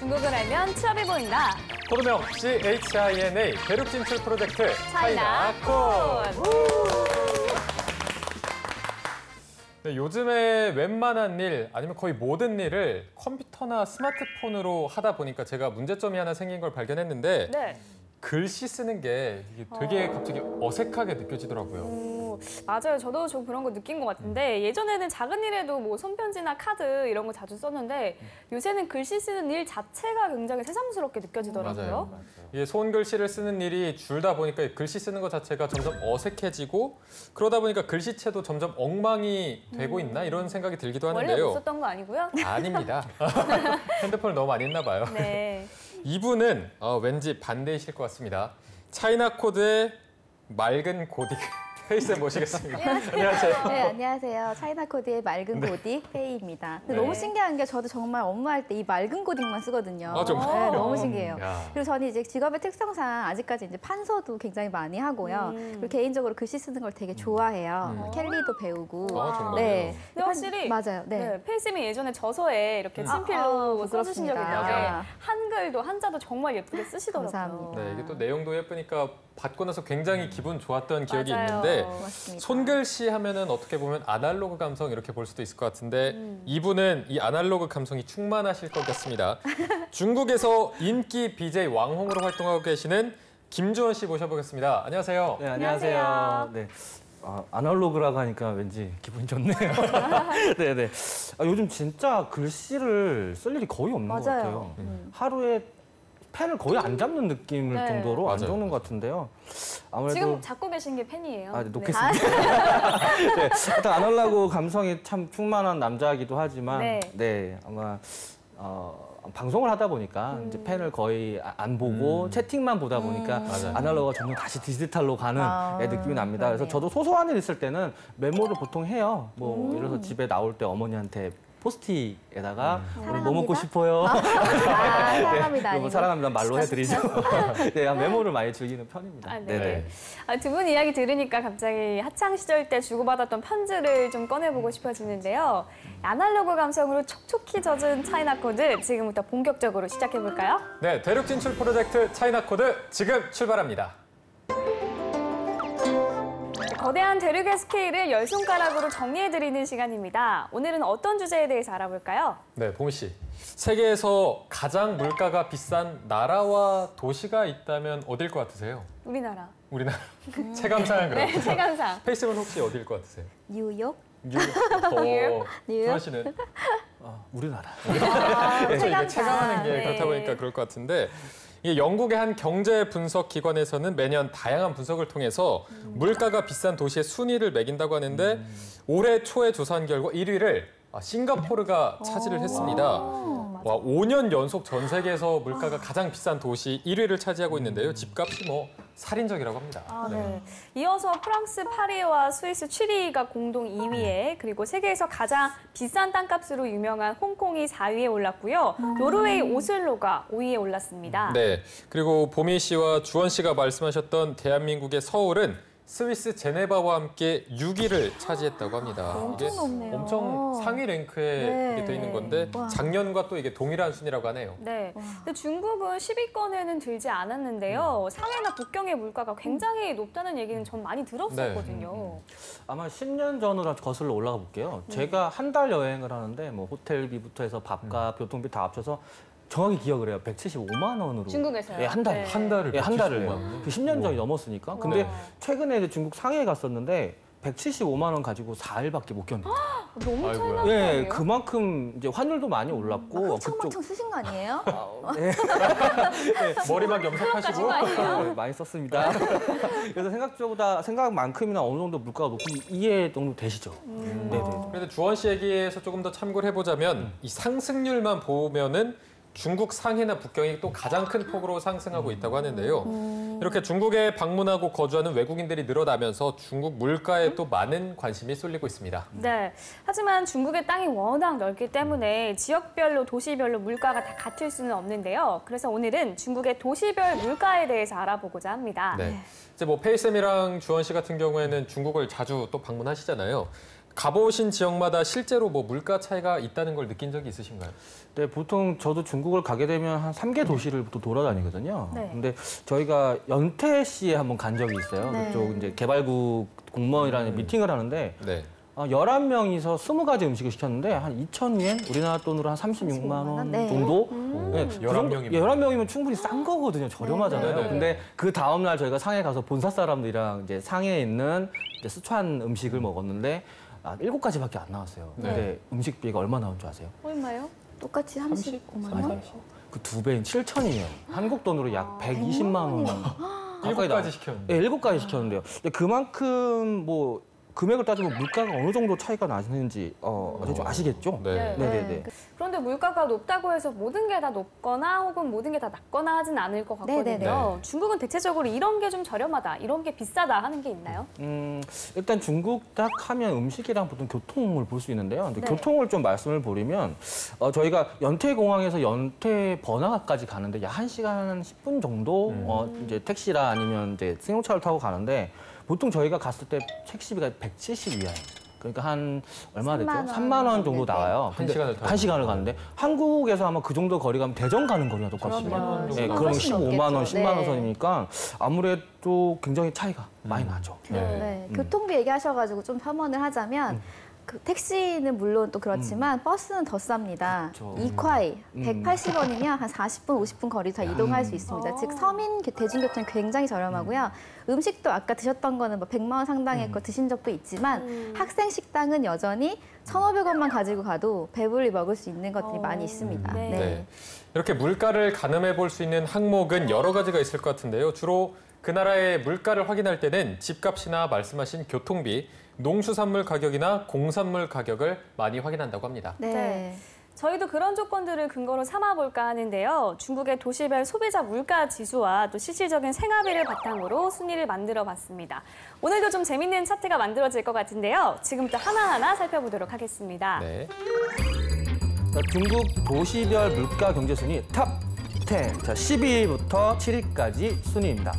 중국을 알면 취업이 보인다. 코드명 CHINA 대륙 진출 프로젝트 차이나콘. 네, 요즘에 웬만한 일 아니면 거의 모든 일을 컴퓨터나 스마트폰으로 하다 보니까 제가 문제점이 하나 생긴 걸 발견했는데 네. 글씨 쓰는 게 이게 되게 갑자기 어색하게 느껴지더라고요. 맞아요. 저도 좀 그런 거 느낀 것 같은데 예전에는 작은 일에도 뭐 손편지나 카드 이런 거 자주 썼는데 요새는 글씨 쓰는 일 자체가 굉장히 새삼스럽게 느껴지더라고요. 맞아요. 이게 손 글씨를 쓰는 일이 줄다 보니까 글씨 쓰는 것 자체가 점점 어색해지고 그러다 보니까 글씨체도 점점 엉망이 되고 있나 이런 생각이 들기도 하는데요. 원래 못 썼던 거 아니고요? 아닙니다. 핸드폰을 너무 많이 했나 봐요. 네. 이분은 왠지 반대이실 것 같습니다. 차이나코드의 맑은 고딕 페이쌤 모시겠습니다. 안녕하세요. 네, 안녕하세요. 차이나코드의 맑은 고딕 페이입니다. 네. 너무 신기한 게 저도 정말 업무할 때 이 맑은 고딕만 쓰거든요. 아, 정말요? 네, 너무 신기해요. 야. 그리고 저는 이제 직업의 특성상 아직까지 이제 판서도 굉장히 많이 하고요. 그리고 개인적으로 글씨 쓰는 걸 되게 좋아해요. 캘리도 배우고. 아, 정말요? 네. 근데 확실히 맞아요. 네. 네, 페이쌤이 예전에 저서에 이렇게 친필로 써주신 적이 있는데 부끄럽습니다. 한글도 한자도 정말 예쁘게 쓰시더라고요. 감사합니다. 네, 이게 또 내용도 예쁘니까 받고 나서 굉장히 기분 좋았던 기억이 맞아요. 있는데 고맙습니다. 손글씨 하면은 어떻게 보면 아날로그 감성 이렇게 볼 수도 있을 것 같은데 이분은 이 아날로그 감성이 충만하실 것 같습니다. 중국에서 인기 BJ 왕홍으로 활동하고 계시는 김주원 씨 모셔보겠습니다. 안녕하세요. 네, 안녕하세요. 네. 아날로그라고 하니까 왠지 기분이 좋네요. 네네. 요즘 진짜 글씨를 쓸 일이 거의 없는 것 맞아요. 같아요. 하루에 펜을 거의 안 잡는 느낌일 네. 정도로 맞아요. 안 적는 것 같은데요. 아무래도 지금 잡고 계신 게 펜이에요. 네, 놓겠습니다. 네, 일단 아날로그 감성이 참 충만한 남자이기도 하지만 네. 아마 방송을 하다 보니까 이제 펜을 거의 안 보고 채팅만 보다 보니까 맞아요. 아날로그가 점점 다시 디지털로 가는 느낌이 납니다. 그래서 그러네요. 저도 소소한 일 있을 때는 메모를 보통 해요. 뭐 예를 들어서 집에 나올 때 어머니한테 포스트잇에다가 오늘 뭐 먹고 사랑합니다. 싶어요. 사랑합니다. 뭐 사랑합니다 말로 해드리죠. 네, 메모를 많이 즐기는 편입니다. 아, 네네. 네. 두 분 이야기 들으니까 갑자기 학창 시절 때 주고받았던 편지를 좀 꺼내보고 싶어지는데요. 아날로그 감성으로 촉촉히 젖은 차이나코드 지금부터 본격적으로 시작해볼까요? 네, 대륙 진출 프로젝트 차이나코드 지금 출발합니다. 거대한 대륙의 스케일을 열 손가락으로 정리해드리는 시간입니다. 오늘은 어떤 주제에 대해서 알아볼까요? 네, 보미 씨. 세계에서 가장 물가가 비싼 나라와 도시가 있다면 어딜 것 같으세요? 우리나라. 우리나라. 체감상은 네, 그렇죠. 체감상. 페이스는 혹시 어딜 것 같으세요? 뉴욕? 뉴욕. 뉴욕? 주원 씨는? 우리나라. 그렇죠. 이게 체감상. 체감하는 게 네. 그렇다 보니까 그럴 것 같은데 이게 영국의 한 경제 분석 기관에서는 매년 다양한 분석을 통해서 물가가 비싼 도시의 순위를 매긴다고 하는데 올해 초에 조사한 결과 1위를 싱가포르가 차지를 했습니다. 와, 5년 연속 전 세계에서 물가가 가장 비싼 도시 1위를 차지하고 있는데요. 집값이 뭐 살인적이라고 합니다. 네. 이어서 프랑스 파리와 스위스 취리히가 공동 2위에 그리고 세계에서 가장 비싼 땅값으로 유명한 홍콩이 4위에 올랐고요. 노르웨이 오슬로가 5위에 올랐습니다. 네, 그리고 보미 씨와 주원 씨가 말씀하셨던 대한민국의 서울은 스위스 제네바와 함께 6위를 차지했다고 합니다. 엄청 높네요. 엄청 상위 랭크에 네. 이렇게 돼 있는 건데 와. 작년과 또 이게 동일한 순위라고 하네요. 네. 근데 중국은 10위권에는 들지 않았는데요. 상해나 북경의 물가가 굉장히 높다는 얘기는 전 많이 들었었거든요. 아마 10년 전으로 거슬러 올라가 볼게요. 제가 한 달 여행을 하는데 뭐 호텔비부터 해서 밥값, 교통비 다 합쳐서 정확히 기억을 해요. 175만 원으로. 중국에서요? 예, 한 달. 네. 한 달을 예, 한 달을 175만 해요. 원. 그 10년 전이 넘었으니까. 근데 최근에 이제 중국 상해에 갔었는데 175만 원 가지고 4일밖에 못 견뎌요. 너무 차이 아이고야. 나는 거 예, 아니에요? 그만큼 이제 환율도 많이 올랐고 흥청망청 쓰신 거 아니에요? 머리만 염색하시고 거 아니에요? 네, 많이 썼습니다. 그래서 생각만큼이나 어느 정도 물가가 높은 이해 정도 되시죠? 네네. 그래도 주원 씨 얘기에서 조금 더 참고를 해보자면 이 상승률만 보면은 중국 상해나 북경이 또 가장 큰 폭으로 상승하고 있다고 하는데요. 이렇게 중국에 방문하고 거주하는 외국인들이 늘어나면서 중국 물가에 또 많은 관심이 쏠리고 있습니다. 네. 하지만 중국의 땅이 워낙 넓기 때문에 지역별로 도시별로 물가가 다 같을 수는 없는데요. 그래서 오늘은 중국의 도시별 물가에 대해서 알아보고자 합니다. 네. 이제 뭐 페이쌤이랑 주원 씨 같은 경우에는 중국을 자주 또 방문하시잖아요. 가보신 지역마다 실제로 뭐 물가 차이가 있다는 걸 느낀 적이 있으신가요? 네, 보통 저도 중국을 가게 되면 한 3개 도시를 또 돌아다니거든요. 네. 근데 저희가 연태시에 한번 간 적이 있어요. 네. 그쪽 이제 개발국 공무원이라는 미팅을 하는데 네. 11명이서 20가지 음식을 시켰는데 한 2,000엔, 우리나라 돈으로 한 36만 원 네. 정도? 네, 11명이면. 11명이면 충분히 싼 거거든요. 저렴하잖아요. 네, 네. 근데 그 다음날 저희가 상해 가서 본사 사람들이랑 이제 상해에 있는 이제 스촨 음식을 먹었는데 7가지밖에 안 나왔어요. 네. 근데 음식비가 얼마 나온 줄 아세요? 얼마요? 똑같이 35만 원? 그 2배인 7,000이에요. 한국 돈으로 약 120만 원. 가까이 7가지 시켰는데. 네, 7가지 시켰는데요. 근데 그만큼 뭐 금액을 따지면 물가가 어느 정도 차이가 나는지 좀 아시겠죠? 네. 네네네. 그런데 물가가 높다고 해서 모든 게 다 높거나 혹은 모든 게 다 낮거나 하진 않을 것 같거든요. 네네네. 중국은 대체적으로 이런 게 좀 저렴하다, 이런 게 비싸다 하는 게 있나요? 일단 중국 딱 하면 음식이랑 보통 교통을 볼 수 있는데요. 근데 네. 교통을 좀 말씀을 드리면 저희가 연태공항에서 연태 번화가까지 가는데 약 1시간 10분 정도 이제 택시라 아니면 이제 승용차를 타고 가는데 보통 저희가 갔을 때 택시비가 170위안. 그러니까 한 얼마 됐죠? 3만 원 정도 나와요. 한 시간을 타고. 1시간을 가는데 한국에서 아마 그 정도 거리 가면 대전 가는 거리랑 똑같습니다. 10만 원 정도. 네, 그럼 훨씬 15만 원, 넘겠죠. 10만 원 네. 선이니까 아무래도 굉장히 차이가 많이 나죠. 네. 네, 교통비 얘기하셔가지고 좀 첨언을 하자면 그 택시는 물론 또 그렇지만 버스는 더 쌉니다. 그렇죠. 이콰이 180원이면 한 40분, 50분 거리 다 이동할 수 있습니다. 즉 서민 대중교통이 굉장히 저렴하고요. 음식도 아까 드셨던 거는 뭐 100만 원 상당의 거 드신 적도 있지만 학생 식당은 여전히 1,500원만 가지고 가도 배불리 먹을 수 있는 것들이 많이 있습니다. 네. 네. 이렇게 물가를 가늠해 볼 수 있는 항목은 여러 가지가 있을 것 같은데요. 주로 그 나라의 물가를 확인할 때는 집값이나 말씀하신 교통비, 농수산물 가격이나 공산물 가격을 많이 확인한다고 합니다. 네. 네. 저희도 그런 조건들을 근거로 삼아볼까 하는데요. 중국의 도시별 소비자 물가 지수와 또 실질적인 생활비를 바탕으로 순위를 만들어 봤습니다. 오늘도 좀 재밌는 차트가 만들어질 것 같은데요. 지금부터 하나하나 살펴보도록 하겠습니다. 네. 자, 중국 도시별 물가 경제 순위 탑 10. 자, 10위부터 7위까지 순위입니다.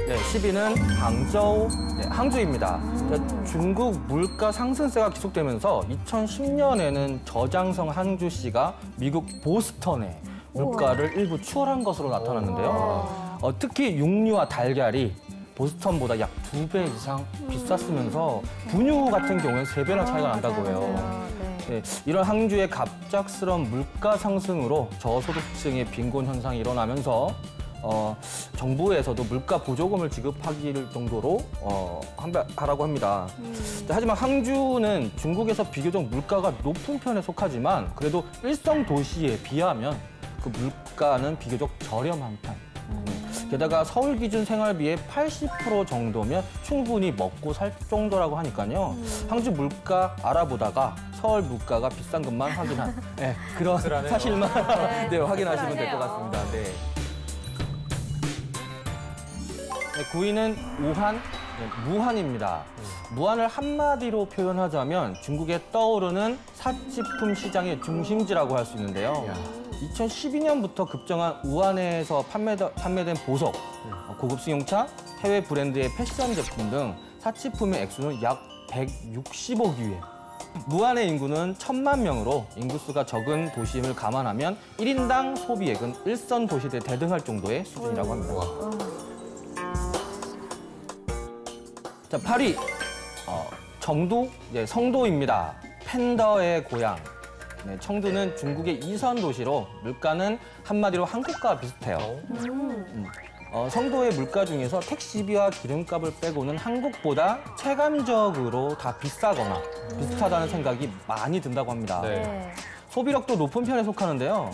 네, 10위는 항저우, 네, 항주입니다. 자, 중국 물가 상승세가 계속되면서 2010년에는 저장성 항주시가 미국 보스턴의 물가를 일부 추월한 것으로 나타났는데요. 특히 육류와 달걀이 보스턴보다 약 2배 이상 비쌌으면서 분유 같은 경우는 3배나 차이가 난다고 해요. 네, 이런 항주의 갑작스러운 물가 상승으로 저소득층의 빈곤 현상이 일어나면서 정부에서도 물가 보조금을 지급하기 정도로 하라고 합니다. 하지만 항주는 중국에서 비교적 물가가 높은 편에 속하지만 그래도 일성 도시에 비하면 그 물가는 비교적 저렴한 편. 게다가 서울 기준 생활비의 80% 정도면 충분히 먹고 살 정도라고 하니까요. 항주 물가 알아보다가 서울 물가가 비싼 것만 확인한 그런 쓸쓸하네요. 사실만 네, 확인하시면 될 것 같습니다. 네. 네, 9위는 우한, 무한입니다. 무한을 한마디로 표현하자면 중국에 떠오르는 사치품 시장의 중심지라고 할 수 있는데요. 2012년부터 급증한 우한에서 판매된 보석, 고급 승용차, 해외 브랜드의 패션 제품 등 사치품의 액수는 약 160억 위에. 무한의 인구는 1,000만 명으로 인구수가 적은 도심을 감안하면 1인당 소비액은 일선 도시대 대등할 정도의 수준이라고 합니다. 자, 8위. 청두, 성도입니다. 팬더의 고향. 네, 청두는 중국의 이선 도시로 물가는 한마디로 한국과 비슷해요. 성도의 물가 중에서 택시비와 기름값을 빼고는 한국보다 체감적으로 다 비싸거나 비슷하다는 생각이 많이 든다고 합니다. 네. 소비력도 높은 편에 속하는데요.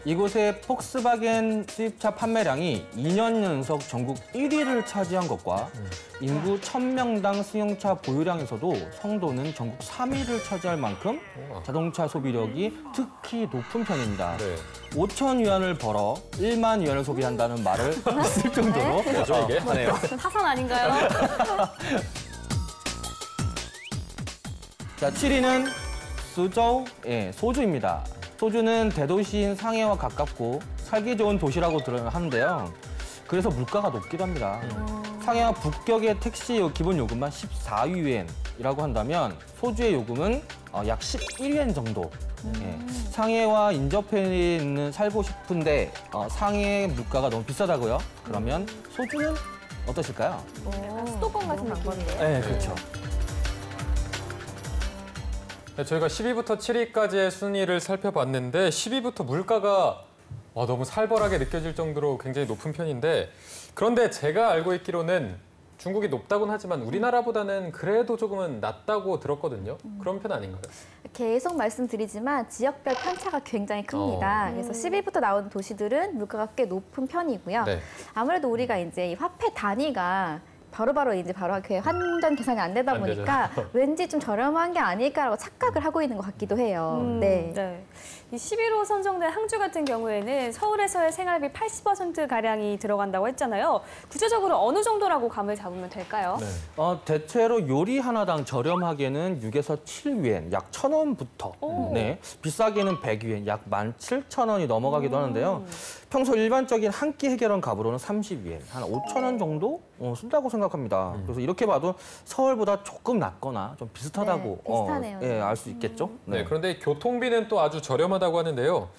이곳의 폭스바겐 수입차 판매량이 2년 연속 전국 1위를 차지한 것과 인구 1,000명당 승용차 보유량에서도 성도는 전국 3위를 차지할 만큼 자동차 소비력이 특히 높은 편입니다. 네. 5천 위안을 벌어 1만 위안을 소비한다는 말을 있을 정도로 뭐죠, 이게? 하네요. 사산 아닌가요? 자, 7위는 수저우, 소주입니다. 소주는 대도시인 상해와 가깝고 살기 좋은 도시라고 하는데요. 그래서 물가가 높기도 합니다. 상해와 북격의 택시 기본 요금만 14위엔이라고 한다면 소주의 요금은 약 11위엔 정도. 예. 상해와 인접해 있는 살고 싶은데 상해 물가가 너무 비싸다고요? 그러면 소주는 어떠실까요? 수도권 같은 느낌이에요. 네, 그렇죠. 네, 저희가 10위부터 7위까지의 순위를 살펴봤는데 10위부터 물가가 너무 살벌하게 느껴질 정도로 굉장히 높은 편인데 그런데 제가 알고 있기로는 중국이 높다고는 하지만 우리나라보다는 그래도 조금은 낮다고 들었거든요. 그런 편 아닌가요? 계속 말씀드리지만 지역별 편차가 굉장히 큽니다. 그래서 10위부터 나오는 도시들은 물가가 꽤 높은 편이고요. 네. 아무래도 우리가 이제 이 화폐 단위가 바로 이렇게 환전 계산이 안 되다 보니까 왠지 좀 저렴한 게 아닐까라고 착각을 하고 있는 것 같기도 해요. 네. 이 11호 선정된 항주 같은 경우에는 서울에서의 생활비 80%가량이 들어간다고 했잖아요. 구체적으로 어느 정도라고 감을 잡으면 될까요? 네. 대체로 요리 하나당 저렴하게는 6에서 7위엔, 약 1,000원부터. 네, 비싸게는 100위엔, 약 17,000원이 넘어가기도 하는데요. 평소 일반적인 한 끼 해결한 값으로는 30위엔, 한 5,000원 정도 쓴다고 생각합니다. 그래서 이렇게 봐도 서울보다 조금 낮거나 좀 비슷하다고 비슷하네요. 알 수 있겠죠. 네, 그런데 교통비는 또 아주 저렴하다고 하는데요.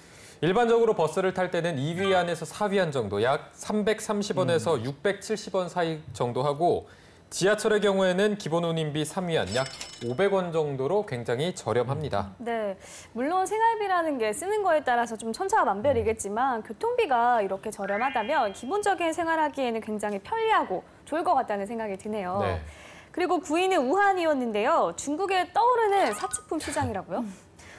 일반적으로 버스를 탈 때는 2위안에서 4위안 정도, 약 330원에서 670원 사이 정도 하고 지하철의 경우에는 기본 운임비 3위안, 약 500원 정도로 굉장히 저렴합니다. 네, 물론 생활비라는 게 쓰는 거에 따라서 좀 천차만별이겠지만 교통비가 이렇게 저렴하다면 기본적인 생활하기에는 굉장히 편리하고 좋을 것 같다는 생각이 드네요. 네. 그리고 9위는 우한이었는데요. 중국에 떠오르는 사치품 시장이라고요?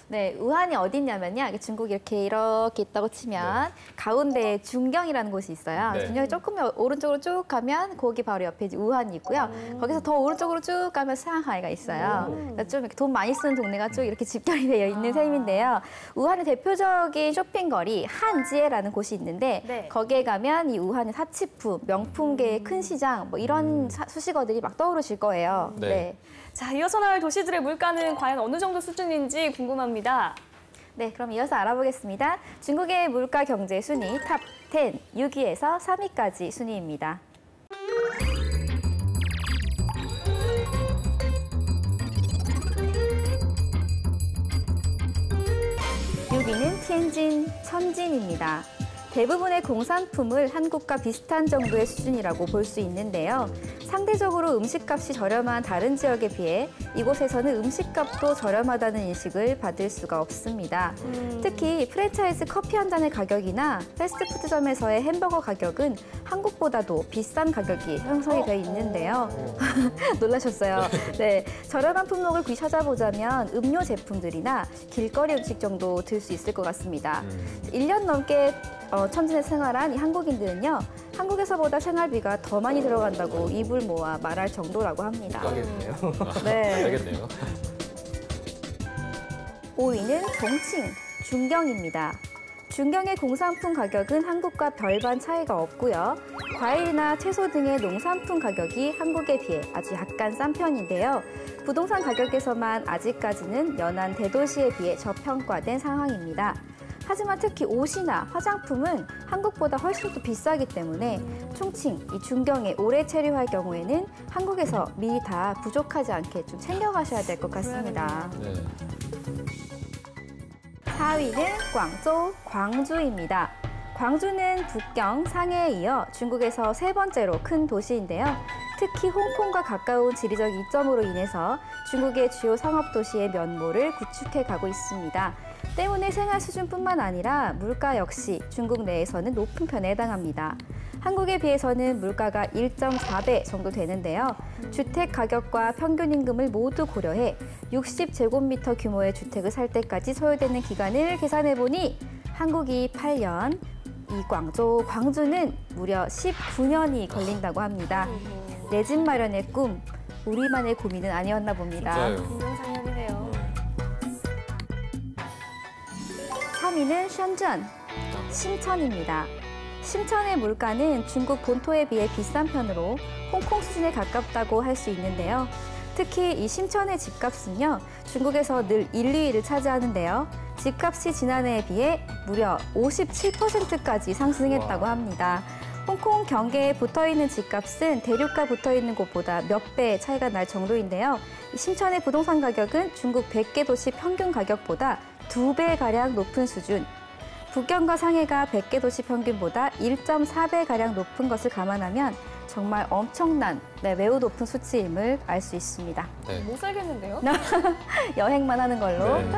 네, 우한이 어디냐면요. 중국이 이렇게 있다고 치면 가운데에 중경이라는 곳이 있어요. 네. 중경이 조금 오른쪽으로 쭉 가면 거기 바로 옆에 이제 우한이 있고요. 거기서 더 오른쪽으로 쭉 가면 상하이가 있어요. 그러니까 좀 이렇게 돈 많이 쓰는 동네가 쭉 이렇게 집결이 되어 있는 셈인데요. 우한의 대표적인 쇼핑거리 한지에라는 곳이 있는데 네. 거기에 가면 이 우한의 사치품, 명품계의 큰 시장 뭐 이런 수식어들이 막 떠오르실 거예요. 네. 자, 이어서 나올 도시들의 물가는 과연 어느 정도 수준인지 궁금합니다. 네, 그럼 이어서 알아보겠습니다. 중국의 물가 경제 순위 탑 10, 6위에서 3위까지 순위입니다. 6위는 티엔진, 천진입니다. 대부분의 공산품을 한국과 비슷한 정도의 수준이라고 볼 수 있는데요. 상대적으로 음식값이 저렴한 다른 지역에 비해 이곳에서는 음식값도 저렴하다는 인식을 받을 수가 없습니다. 특히 프랜차이즈 커피 한 잔의 가격이나 패스트푸드점에서의 햄버거 가격은 한국보다도 비싼 가격이 형성이 되어 있는데요. 놀라셨어요. 네, 저렴한 품목을 굳이 찾아보자면 음료 제품들이나 길거리 음식 정도 들 수 있을 것 같습니다. 1년 넘게 천진에 생활한 이 한국인들은요. 한국에서보다 생활비가 더 많이 들어간다고 입을 모아 말할 정도라고 합니다. 가겠네요. 네. 되겠네요. 5위는 동칭, 중경입니다. 중경의 공산품 가격은 한국과 별반 차이가 없고요. 과일이나 채소 등의 농산품 가격이 한국에 비해 아주 약간 싼 편인데요. 부동산 가격에서만 아직까지는 연안 대도시에 비해 저평가된 상황입니다. 하지만 특히 옷이나 화장품은 한국보다 훨씬 더 비싸기 때문에 총칭, 이 중경에 오래 체류할 경우에는 한국에서 미리 다 부족하지 않게 좀 챙겨가셔야 될 것 같습니다. 네. 4위는 광저우, 광주입니다. 광주는 북경, 상해에 이어 중국에서 세 번째로 큰 도시인데요. 특히 홍콩과 가까운 지리적 이점으로 인해서 중국의 주요 상업도시의 면모를 구축해 가고 있습니다. 때문에 생활 수준뿐만 아니라 물가 역시 중국 내에서는 높은 편에 해당합니다. 한국에 비해서는 물가가 1.4배 정도 되는데요. 주택 가격과 평균 임금을 모두 고려해 60제곱미터 규모의 주택을 살 때까지 소요되는 기간을 계산해보니 한국이 8년, 이 광주는 무려 19년이 걸린다고 합니다. 내 집 마련의 꿈, 우리만의 고민은 아니었나 봅니다. 진짜요. 긍정상연이네요. 3위는 션전, 심천입니다. 심천의 물가는 중국 본토에 비해 비싼 편으로 홍콩 수준에 가깝다고 할 수 있는데요. 특히 이 심천의 집값은요, 중국에서 늘 1, 2위를 차지하는데요. 집값이 지난해에 비해 무려 57%까지 상승했다고 합니다. 홍콩 경계에 붙어있는 집값은 대륙과 붙어있는 곳보다 몇 배 차이가 날 정도인데요. 심천의 부동산 가격은 중국 100개 도시 평균 가격보다 2배가량 높은 수준, 북경과 상해가 100개 도시 평균보다 1.4배가량 높은 것을 감안하면 정말 엄청난, 매우 높은 수치임을 알 수 있습니다. 네. 못 살겠는데요? 여행만 하는 걸로. 네.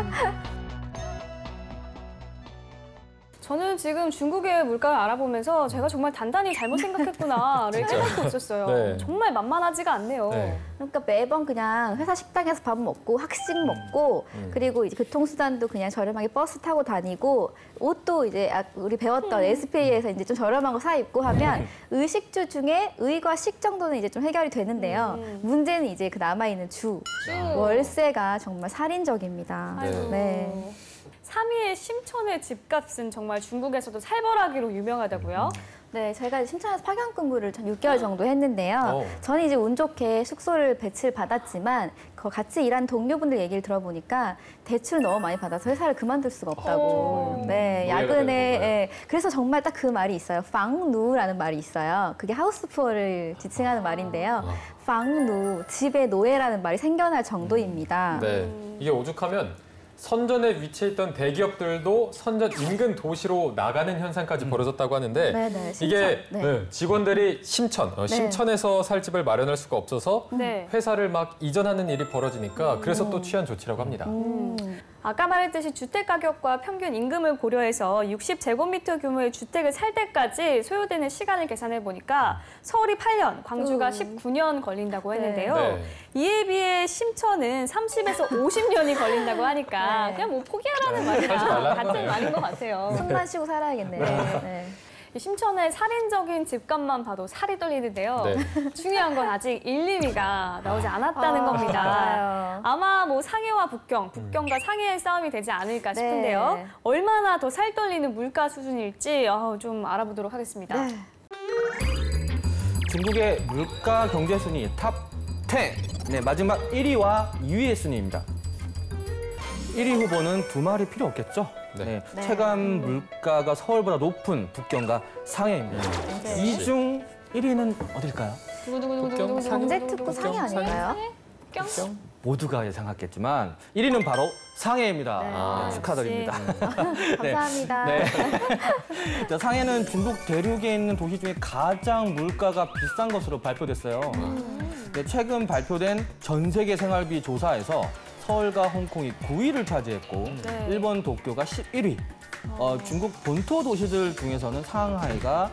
저는 지금 중국의 물가를 알아보면서 제가 정말 단단히 잘못 생각했구나를 깨닫고 있었어요. 네. 정말 만만하지가 않네요. 네. 그러니까 매번 그냥 회사 식당에서 밥 먹고 학식 먹고 그리고 이제 교통수단도 그냥 저렴하게 버스 타고 다니고 옷도 이제 우리 배웠던 SPA에서 이제 좀 저렴한 거 사 입고 하면 의식주 중에 의과 식 정도는 이제 좀 해결이 되는데요. 문제는 이제 그 남아있는 월세가 정말 살인적입니다. 아이고. 네. 3위의 심천의 집값은 정말 중국에서도 살벌하기로 유명하다고요? 네, 제가 심천에서 파견 근무를 전 6개월 정도 했는데요. 저는 이제 운 좋게 숙소를 배치를 받았지만 같이 일하는 동료분들 얘기를 들어보니까 대출을 너무 많이 받아서 회사를 그만둘 수가 없다고. 네, 야근에. 예, 그래서 정말 딱 그 말이 있어요. 방누라는 말이 있어요. 그게 하우스푸어를 지칭하는 말인데요. 방누, 집의 노예라는 말이 생겨날 정도입니다. 네. 이게 오죽하면 선전에 위치해 있던 대기업들도 선전 인근 도시로 나가는 현상까지 벌어졌다고 하는데 네네, 이게 네. 직원들이 심천에서 살 집을 마련할 수가 없어서 네. 회사를 막 이전하는 일이 벌어지니까 그래서 또 취한 조치라고 합니다. 아까 말했듯이 주택 가격과 평균 임금을 고려해서 60제곱미터 규모의 주택을 살 때까지 소요되는 시간을 계산해 보니까 서울이 8년, 광주가 19년 걸린다고 했는데요. 네. 이에 비해 심천은 30에서 50년이 걸린다고 하니까 네. 그냥 뭐 포기하라는 하지 말이랑 말라는 같은 거네요. 말인 것 같아요. 숨만 쉬고 살아야겠네요. 네. 이 심천의 살인적인 집값만 봐도 살이 떨리는데요. 네. 중요한 건 아직 1, 2위가 나오지 않았다는 겁니다. 맞아요. 아마 뭐 상해와 북경과 상해의 싸움이 되지 않을까 싶은데요. 네. 얼마나 더 살 떨리는 물가 수준일지 좀 알아보도록 하겠습니다. 네. 중국의 물가 경제 순위 탑 10. 네, 마지막 1위와 2위의 순위입니다. 1위 후보는 두말이 필요 없겠죠? 네. 네. 체감 물가가 서울보다 높은 북경과 상해입니다. 이 중 1위는 어딜까요? 두구두구두구두구. 경제특구 상해 아닐까요? 북경? 모두가 예상했겠지만 1위는 바로 상해입니다. 네. 네, 축하드립니다. 감사합니다. 네. 자, 상해는 중국 대륙에 있는 도시 중에 가장 물가가 비싼 것으로 발표됐어요. 네, 최근 발표된 전 세계 생활비 조사에서 서울과 홍콩이 9위를 차지했고 네. 일본 도쿄가 11위. 중국 본토 도시들 중에서는 상하이가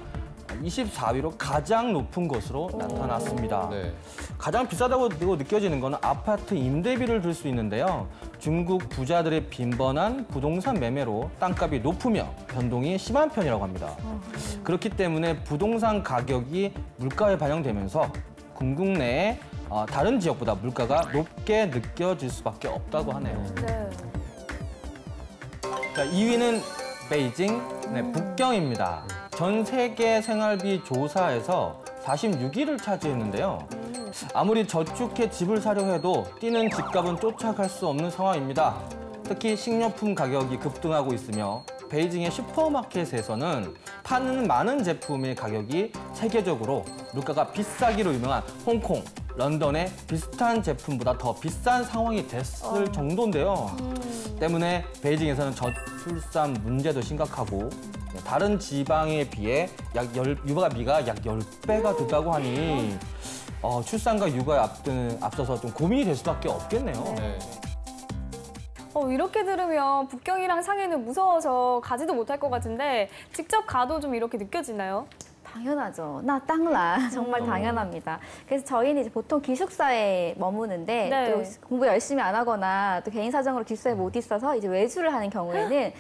24위로 가장 높은 것으로 나타났습니다. 네. 가장 비싸다고 느껴지는 것은 아파트 임대비를 들 수 있는데요. 중국 부자들의 빈번한 부동산 매매로 땅값이 높으며 변동이 심한 편이라고 합니다. 그렇기 때문에 부동산 가격이 물가에 반영되면서 궁극 내에 다른 지역보다 물가가 높게 느껴질 수밖에 없다고 하네요. 네. 자, 2위는 베이징, 북경입니다. 전 세계 생활비 조사에서 46위를 차지했는데요. 아무리 저축해 집을 사려 해도 뛰는 집값은 쫓아갈 수 없는 상황입니다. 특히 식료품 가격이 급등하고 있으며 베이징의 슈퍼마켓에서는 파는 많은 제품의 가격이 세계적으로 물가가 비싸기로 유명한 홍콩, 런던의 비슷한 제품보다 더 비싼 상황이 됐을 정도인데요. 때문에 베이징에서는 저출산 문제도 심각하고 다른 지방에 비해 육아비가 약 10배가 들다고 하니 출산과 육아에 앞서서 좀 고민이 될 수밖에 없겠네요. 네. 이렇게 들으면 북경이랑 상해는 무서워서 가지도 못할 것 같은데 직접 가도 좀 이렇게 느껴지나요? 당연하죠. 나 땅라 정말 당연합니다. 그래서 저희는 이제 보통 기숙사에 머무는데 네. 또 공부 열심히 안 하거나 또 개인 사정으로 기숙사에 못 있어서 이제 외주를 하는 경우에는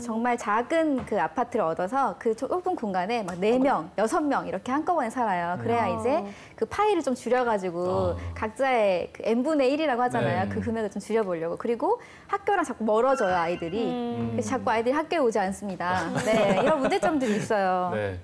정말 작은 그 아파트를 얻어서 그 좁은 공간에 막 4명, 6명 이렇게 한꺼번에 살아요. 그래야 이제 그 파이를 좀 줄여가지고 각자의 그 n분의 1이라고 하잖아요. 네. 그 금액을 좀 줄여보려고. 그리고 학교랑 자꾸 멀어져요, 아이들이. 그래서 자꾸 아이들이 학교에 오지 않습니다. 네, 이런 문제점들이 있어요. 네.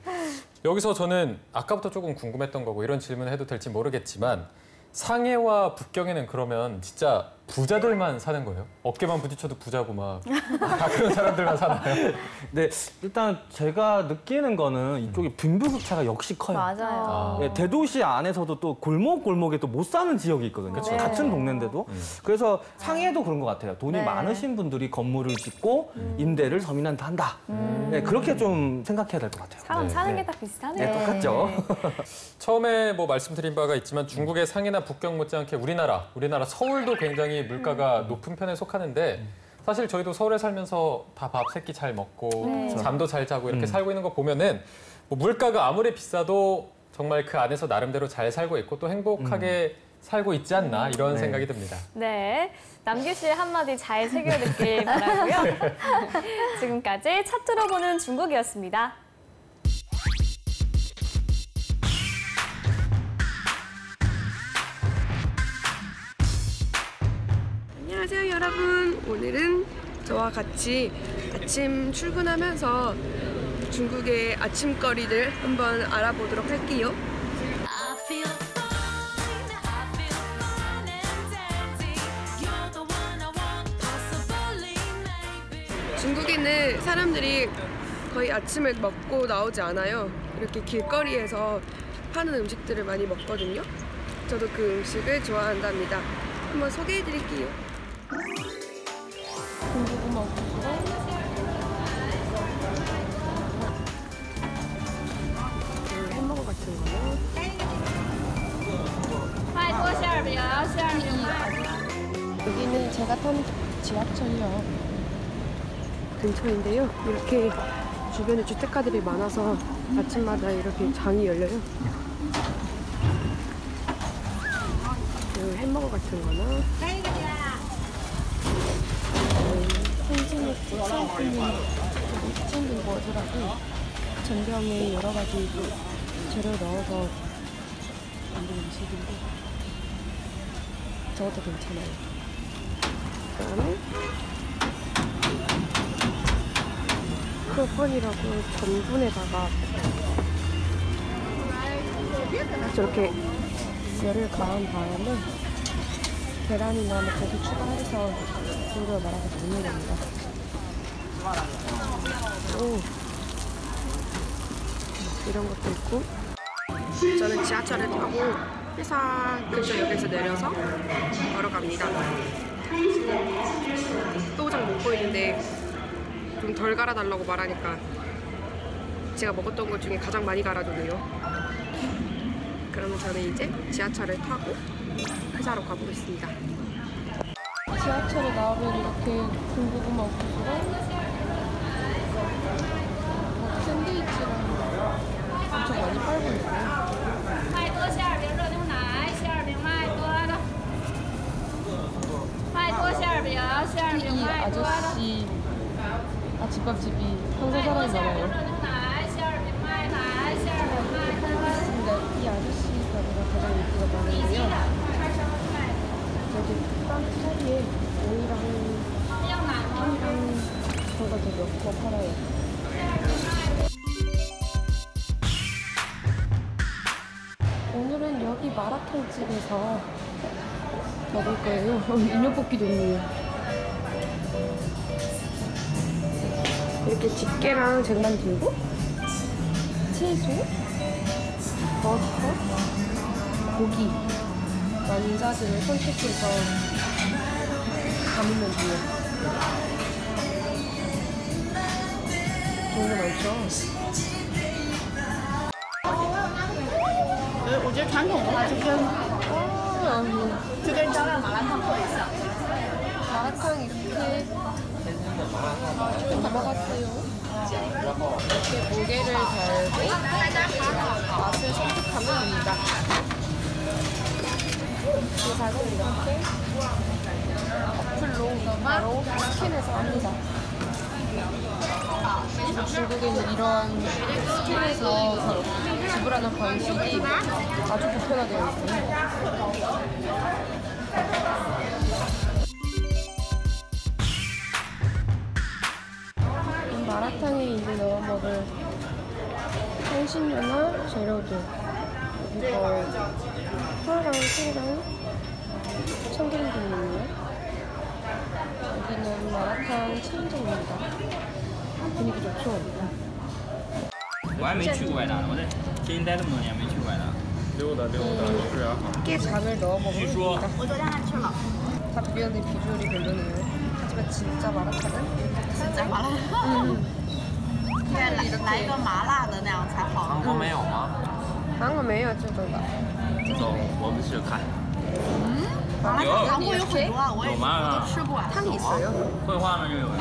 여기서 저는 아까부터 조금 궁금했던 거고 이런 질문을 해도 될지 모르겠지만 상해와 북경에는 그러면 진짜 부자들만 사는 거예요? 어깨만 부딪혀도 부자고 막 다 그런 사람들만 사나요? 네, 일단 제가 느끼는 거는 이쪽에 빈부격차가 역시 커요. 맞아요. 네, 대도시 안에서도 또 골목골목에 또 못 사는 지역이 있거든요. 그쵸. 같은 동네인데도. 그래서 상해도 그런 것 같아요. 돈이 네. 많으신 분들이 건물을 짓고 임대를 서민한테 한다. 네, 그렇게 좀 생각해야 될 것 같아요. 사람 네. 사는 네. 게 다 비슷하네요. 네, 똑같죠. 처음에 뭐 말씀드린 바가 있지만 중국의 상해나 북경 못지않게 우리나라 서울도 굉장히 물가가 높은 편에 속하는데 사실 저희도 서울에 살면서 다 밥 세 끼 잘 먹고 네. 잠도 잘 자고 이렇게 살고 있는 거 보면은 뭐 물가가 아무리 비싸도 정말 그 안에서 나름대로 잘 살고 있고 또 행복하게 살고 있지 않나 이런 네. 생각이 듭니다. 네, 남규 씨의 한마디 잘 새겨 듣길 바라고요. 지금까지 차 틀어보는 중국이었습니다. 안녕하세요 여러분. 오늘은 저와 같이 아침 출근하면서 중국의 아침거리를 한번 알아보도록 할게요. I feel fine, I feel fine and dandy. You're the one I want, possibly, maybe. 중국에는 사람들이 거의 아침을 먹고 나오지 않아요. 이렇게 길거리에서 파는 음식들을 많이 먹거든요. 저도 그 음식을 좋아한답니다. 한번 소개해 드릴게요. 햄버거 같은 거요. 여기는 제가 탄 지하철역 근처인데요. 이렇게 주변에 주택가들이 많아서 아침마다 이렇게 장이 열려요. 그 햄버거 같은 거나 현진의 찐 버즈라고 전병에 여러 가지 재료 넣어서 만든 음식인데 저것도 괜찮아요. 그다음에 크로펀이라고 전분에다가 저렇게 열을 가한 다음에 계란이나 뭐 고기 추가해서 이걸 말아서 먹는 겁니다. 오, 이런 것도 있고. 저는 지하철을 타고 회사 근처 역에서 내려서 걸어갑니다. 또장 먹고 있는데 좀 덜 갈아달라고 말하니까 제가 먹었던 것 중에 가장 많이 갈아주네요. 그러면 저는 이제 지하철을 타고 회사로 가보겠습니다. 지하철에 나오면 이렇게 군고구마 옥수수랑 샌드위치랑 엄청 많이 팔고 있어요. 卖多馅儿饼热牛奶，馅儿饼卖多了。卖多馅儿饼，馅儿饼 이 卖多了。 아저씨 집밥집이 한국 사람이 많아요. 热牛奶，馅儿饼卖奶，馅儿饼卖多了。 근데 이 아저씨 가게가 가장 인기가 많은데요. 여기 빵 사이에 오이랑 저거 되게 몇 팔아요. 오늘은 여기 마라탕 집에서 먹을 거예요. 인형뽑기도 있네요. 이렇게 집게랑 쟁반 들고 채소, 버섯, 고기 완자들을 선택해서 감으면 돼요. 종류 많죠? 我觉得传统的话就跟招让麻辣烫特别像。 마라탕 이렇게 담아봤어요. 이렇게 무게를 달고 맛을 선택하면 됩니다. 이 닭은 이렇게 어플로 바로 스캔해서 합니다. 중국에는 이런 스캔해서 지불하는 방식이 아주 보편화되어 있어요. 마라탕에 이제 넣어 먹을 향신료나 재료들 이거 파랑 소랑 참기름 좀 있네요. 여기는 마라탕 체인점입니다. 분위기 좋죠? 我还没去过越南呢，我在天津待这么多年没去过越南。溜达溜达是啊。 깨장을 넣어 据说 먹습니다. 我昨天还吃了， 다 비비는데 비주얼이 별로네요. 하지만 진짜 마라탕은 现在麻辣。对，来一个麻辣的那样才好。韩国没有吗？ 한거 매요这种的.走，我们去看。麻辣有韩国有很多啊，我也我有吗都吃过。 탕이 있어요. 绘画那就有一个。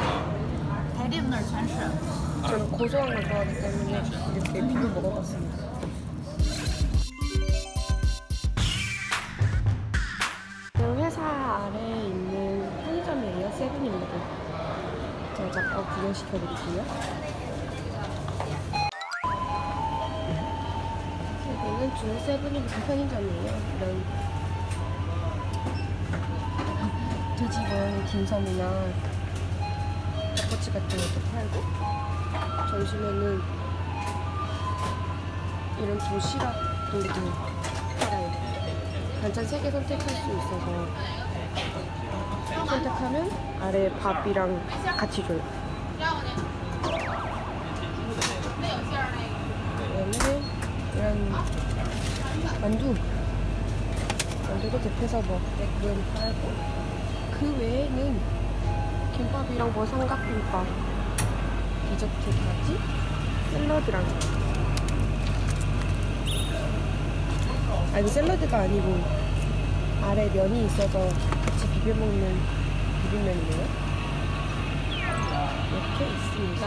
台店那儿全是。 저는 고소한 걸 좋아하기 때문에 이렇게 비벼 먹어봤습니다. 회사 아래에 있는 편의점이에요. 세븐일레븐. 제가 잠깐 구경시켜드릴게요. 여기는 주 세븐일레븐 편의점이에요. 이런 돼지 모양의 딤섬이나 닭꼬치 같은 것도 팔고 점심에는 이런 도시락도 팔아요. 반찬 3개 선택할 수 있어서 선택하면 아래 밥이랑 같이 줘요. 그다음에 이런 만두도 대패서 먹게끔 팔고 그 외에는 김밥이랑 뭐 삼각김밥 디저트까지 샐러드랑 아니 샐러드가 아니고 아래 면이 있어서 같이 비벼 먹는 비빔면이네요. 이렇게 있습니다.